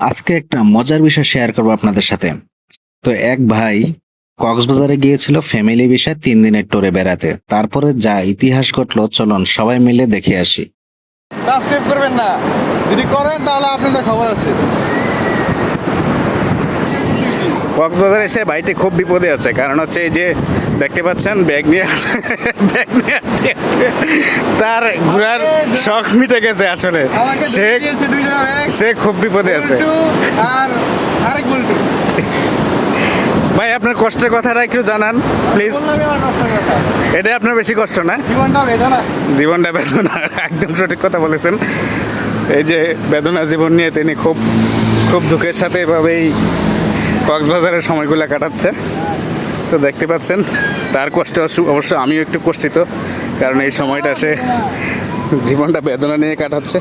আজকে একটা মজার বিষয় শেয়ার করবো আপনাদের সাথে। তো এক ভাই কক্সবাজারে গিয়েছিল ফ্যামিলি বিষয় 3 দিনের ট্যুরে বেড়াতে। তারপরে যা ইতিহাস ঘটলো চলুন সবাই মিলে দেখে আসি। সাবস্ক্রাইব করবেন না, যদি করেন তাহলে আপনাদের খবর আছে। কক্সবাজার এসে ভাইটি খুব বিপদে আছে, কারণ হচ্ছে এই যে দেখতে পাচ্ছেন ব্যাগ নিয়ে ব্যাগ নিয়ে তার ঘোরার শখ মিটে গেছে আসলে। আমাকে সে দিয়েছে দুইটা ব্যাগ, সে খুব বিপদে আছে। বল্টু আর আরেক বল্টু। ভাই আপনার কষ্টের কথাটা একটু জানান প্লিজ। বললামই আমার কষ্টের কথা। এটা আপনার বেশি কষ্ট না? জীবনটা বেদনা। জীবনটা বেদনা, একদম সঠিক কথা বলেছেন। এই যে বেদনা জীবন নিয়ে তিনি খুব খুব দুঃখের সাথে এভাবেই কক্সবাজারের সময়গুলো কাটাচ্ছে। তো দেখতে পাচ্ছেন তার কষ্টে অবশ্য আমিও একটু কষ্টিত, কারণ এই সময়টা সে জীবনটা বেদনা নিয়ে কাটাচ্ছে।